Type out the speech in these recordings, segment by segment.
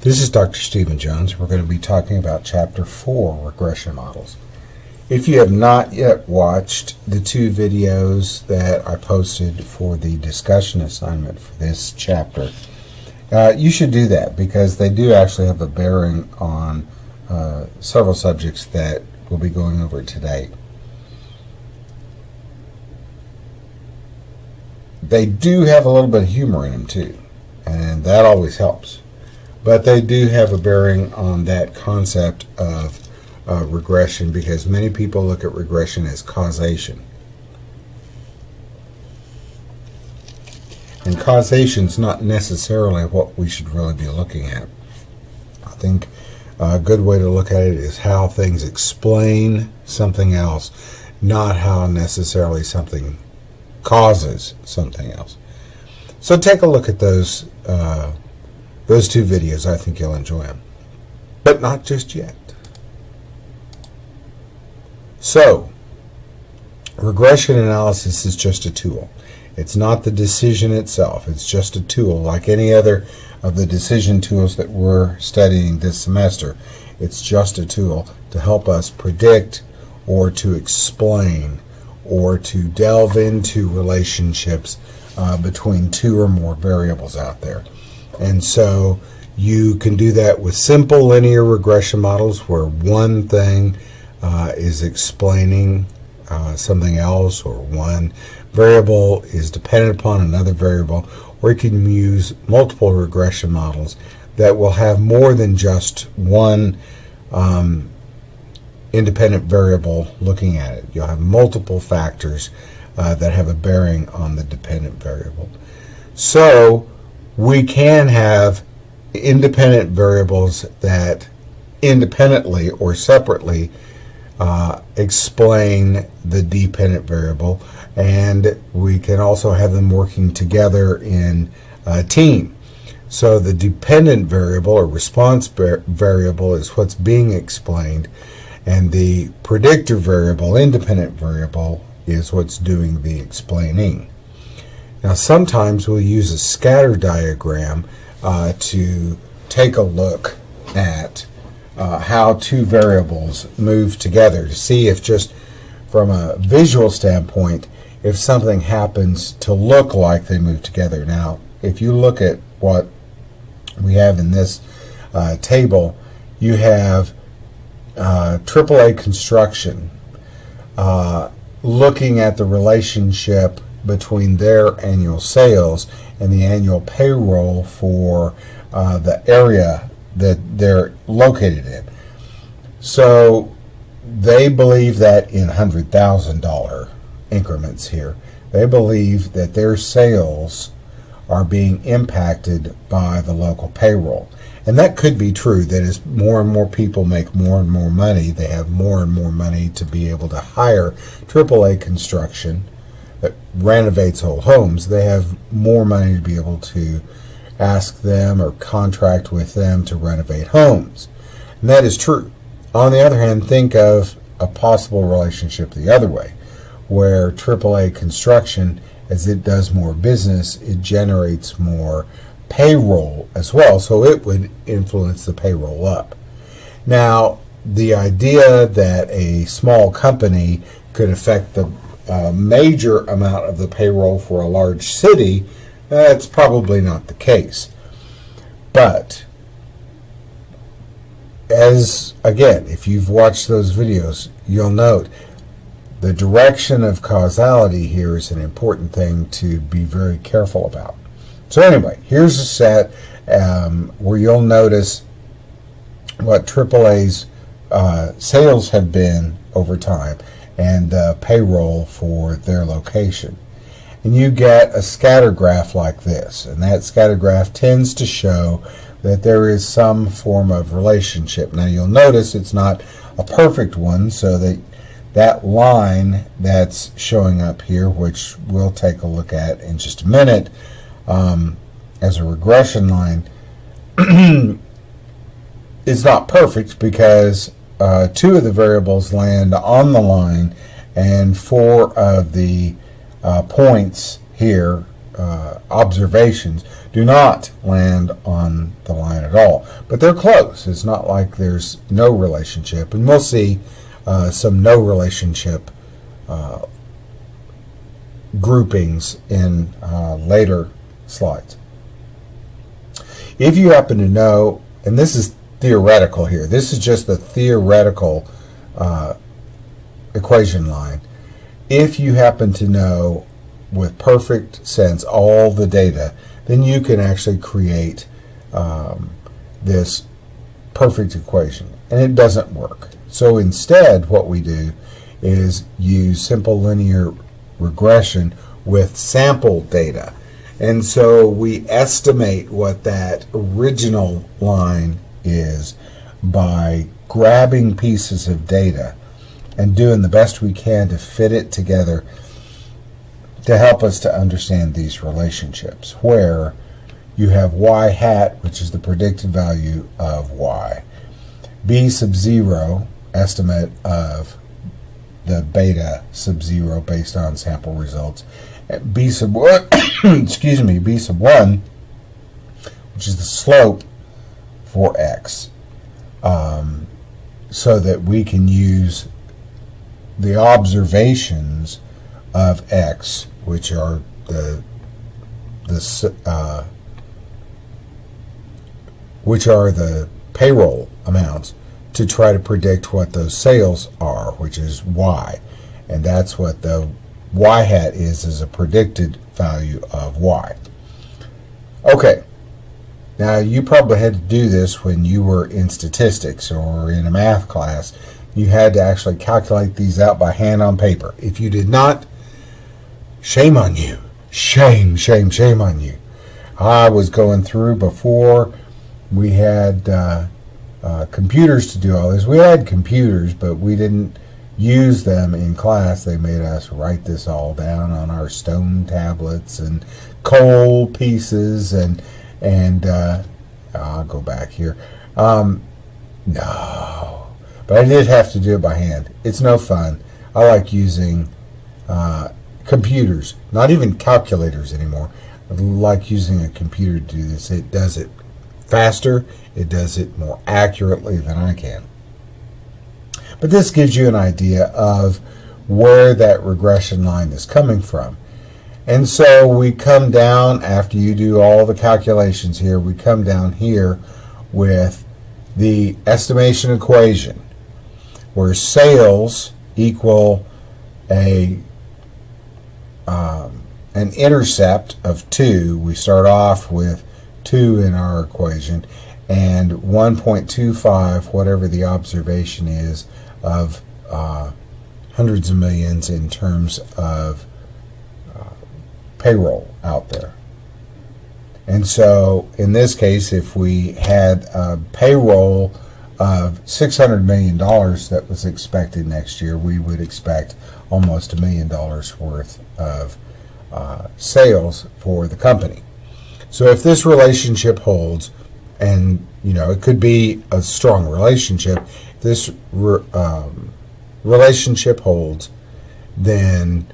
This is Dr. Stephen Jones. We're going to be talking about Chapter 4, Regression Models. If you have not yet watched the two videos that I posted for the discussion assignment for this chapter, you should do that because they do actually have a bearing on several subjects that we'll be going over today. They do have a little bit of humor in them too, and that always helps. But they do have a bearing on that concept of regression, because many people look at regression as causation. And causation is not necessarily what we should really be looking at. I think a good way to look at it is how things explain something else, not how necessarily something causes something else. So take a look at those two videos. I think you'll enjoy them. But not just yet. So, regression analysis is just a tool. It's not the decision itself. It's just a tool like any other of the decision tools that we're studying this semester. It's just a tool to help us predict or to explain or to delve into relationships between two or more variables out there. And so you can do that with simple linear regression models where one thing is explaining something else, or one variable is dependent upon another variable, or you can use multiple regression models that will have more than just one independent variable looking at it. You'll have multiple factors that have a bearing on the dependent variable. So we can have independent variables that independently or separately explain the dependent variable, and we can also have them working together in a team. So the dependent variable or response variable is what's being explained, and the predictor variable, independent variable, is what's doing the explaining. Now sometimes we'll use a scatter diagram to take a look at how two variables move together, to see if, just from a visual standpoint, if something happens to look like they move together. Now if you look at what we have in this table, you have AAA Construction looking at the relationship between their annual sales and the annual payroll for the area that they're located in. So they believe that in $100,000 increments here, they believe that their sales are being impacted by the local payroll. And that could be true, that as more and more people make more and more money, they have more and more money to be able to hire AAA Construction that renovates whole homes. They have more money to be able to ask them or contract with them to renovate homes. And that is true. On the other hand, think of a possible relationship the other way, where AAA Construction, as it does more business, it generates more payroll as well, so it would influence the payroll up. Now, the idea that a small company could affect the major amount of the payroll for a large city, that's probably not the case. But again, if you've watched those videos, you'll note the direction of causality here is an important thing to be very careful about. So anyway, here's a set where you'll notice what AAA's sales have been over time and payroll for their location. And you get a scatter graph like this, and that scatter graph tends to show that there is some form of relationship. Now you'll notice it's not a perfect one, so that line that's showing up here, which we'll take a look at in just a minute, as a regression line, is not perfect because two of the variables land on the line, and four of the points here observations do not land on the line at all. But they're close. It's not like there's no relationship. And we'll see some no relationship groupings in later slides. If you happen to know, and this is theoretical here, this is just the theoretical equation line. If you happen to know with perfect sense all the data, then you can actually create this perfect equation, and it doesn't work. So instead what we do is use simple linear regression with sample data. And so we estimate what that original line is by grabbing pieces of data and doing the best we can to fit it together to help us to understand these relationships, where you have y hat, which is the predicted value of y, b sub 0, estimate of the beta sub 0 based on sample results, b sub 1, excuse me, b sub 1, which is the slope for x, so that we can use the observations of x, which are the payroll amounts, to try to predict what those sales are, which is y, and that's what the y hat is a predicted value of y. Okay, now you probably had to do this when you were in statistics or in a math class. You had to actually calculate these out by hand on paper. If you did not, shame on you. Shame, shame, shame on you. I was going through before we had computers to do all this. We had computers, but we didn't use them in class. They made us write this all down on our stone tablets and coal pieces, and I'll go back here. No. But I did have to do it by hand. It's no fun. I like using computers, not even calculators anymore. I like using a computer to do this. It does it faster. It does it more accurately than I can. But this gives you an idea of where that regression line is coming from. And so we come down, after you do all the calculations here, we come down here with the estimation equation, where sales equal an intercept of 2. We start off with 2 in our equation, and 1.25, whatever the observation is, of hundreds of millions in terms of payroll out there. And so in this case, if we had a payroll of $600 million that was expected next year, we would expect almost $1 million worth of sales for the company. So if this relationship holds, and it could be a strong relationship, if this relationship holds, then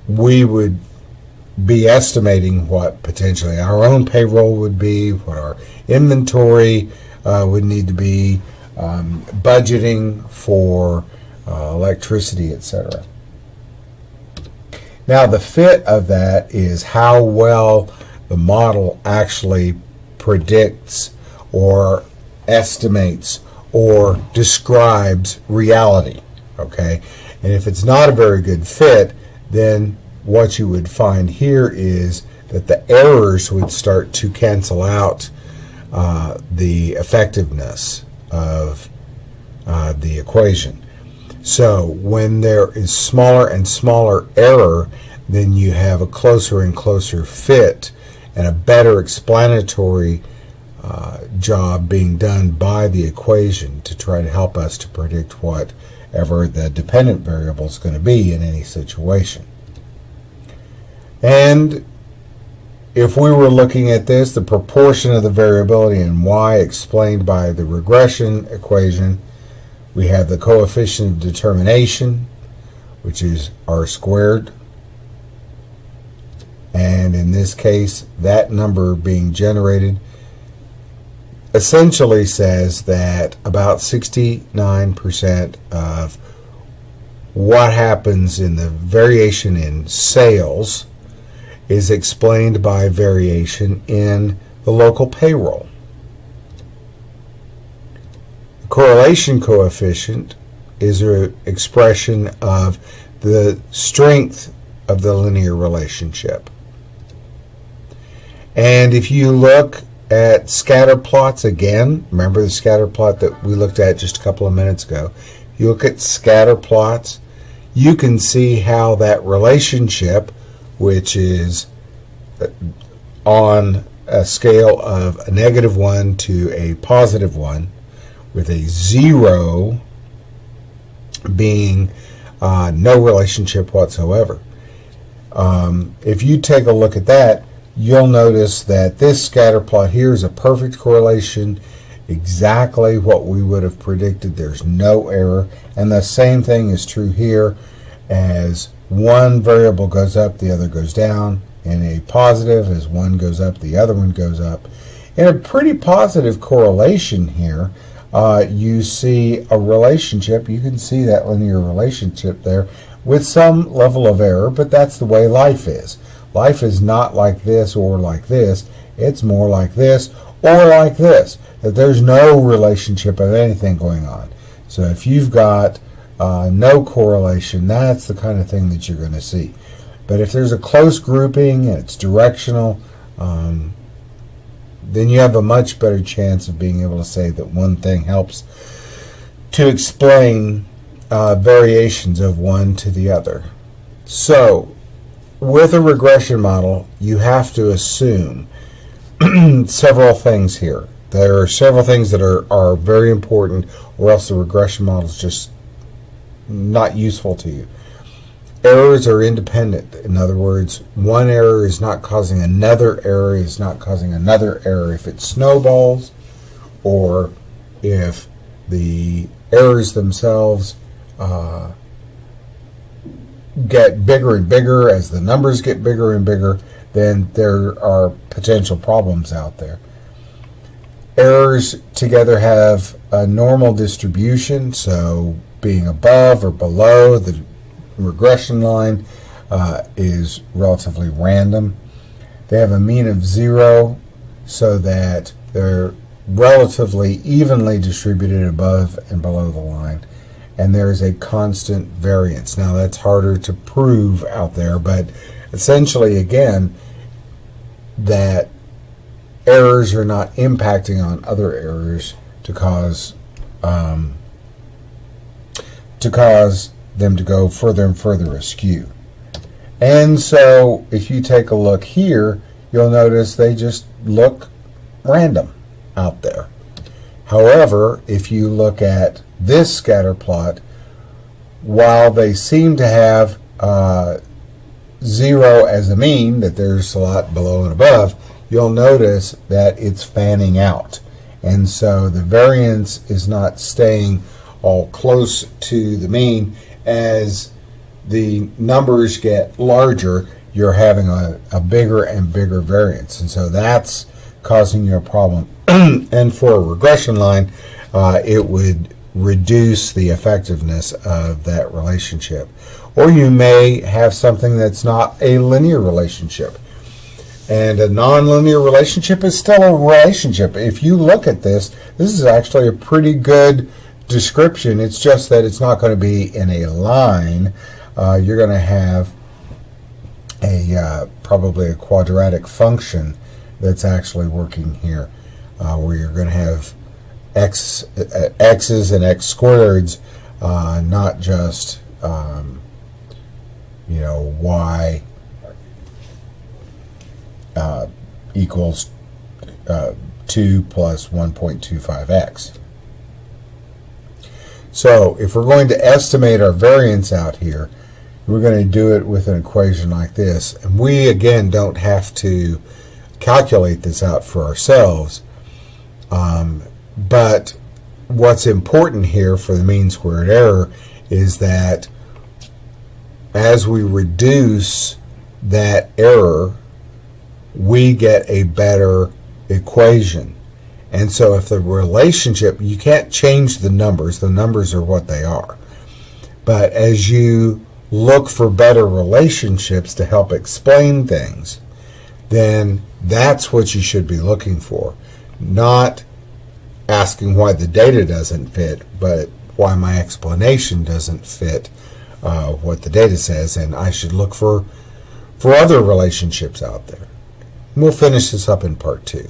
we would be estimating what potentially our own payroll would be, what our inventory would need to be, budgeting for electricity, etc. Now the fit of that is how well the model actually predicts or estimates or describes reality, okay? And if it's not a very good fit, then what you would find here is that the errors would start to cancel out the effectiveness of the equation. So when there is smaller and smaller error, then you have a closer and closer fit and a better explanatory job being done by the equation to try to help us to predict whatever the dependent variable is going to be in any situation. And if we were looking at this, the proportion of the variability in y explained by the regression equation, we have the coefficient of determination, which is r squared, And in this case, that number being generated essentially says that about 69% of what happens in the variation in sales is explained by variation in the local payroll. The correlation coefficient is an expression of the strength of the linear relationship. And if you look at scatter plots again, remember the scatter plot that we looked at just a couple of minutes ago, you look at scatter plots, you can see how that relationship, which is on a scale of a -1 to a +1, with a 0 being no relationship whatsoever. If you take a look at that, you'll notice that this scatter plot here is a perfect correlation, exactly what we would have predicted. There's no error, and the same thing is true here. As one variable goes up, the other goes down. In a positive, as one goes up, the other one goes up. In a pretty positive correlation here, you see a relationship. You can see that linear relationship there with some level of error, but that's the way life is. Life is not like this or like this. It's more like this or like this, that there's no relationship of anything going on. So if you've got no correlation, that's the kind of thing that you're going to see. But if there's a close grouping and it's directional, then you have a much better chance of being able to say that one thing helps to explain variations of one to the other. So with a regression model, you have to assume several things here. There are several things that are very important, or else the regression model is just not useful to you. Errors are independent. In other words, one error is not causing another error, is not causing another error. If it snowballs, or if the errors themselves get bigger and bigger as the numbers get bigger and bigger, then there are potential problems out there. Errors together have a normal distribution, so being above or below the regression line is relatively random. They have a mean of 0, so that they're relatively evenly distributed above and below the line, and there's a constant variance. Now that's harder to prove out there, but essentially again, that errors are not impacting on other errors to cause them to go further and further askew. And so if you take a look here, you'll notice they just look random out there. However, if you look at this scatter plot, while they seem to have 0 as a mean, that there's a lot below and above, you'll notice that it's fanning out. And so the variance is not staying all close to the mean. As the numbers get larger, you're having a bigger and bigger variance. And so that's causing you a problem. And for a regression line, it would reduce the effectiveness of that relationship. Or you may have something that's not a linear relationship. And a nonlinear relationship is still a relationship. If you look at this, this is actually a pretty good description. It's just that it's not going to be in a line. You're going to have probably a quadratic function that's actually working here, where you're going to have x's and x squareds, not just y equals 2 plus 1.25x. So if we're going to estimate our variance out here, we're going to do it with an equation like this. And we, again, don't have to calculate this out for ourselves. But what's important here for the mean squared error is that as we reduce that error we get a better equation. And so if the relationship, you can't change the numbers are what they are. But as you look for better relationships to help explain things, then that's what you should be looking for. Not asking why the data doesn't fit, but why my explanation doesn't fit what the data says, and I should look for other relationships out there. We'll finish this up in part 2.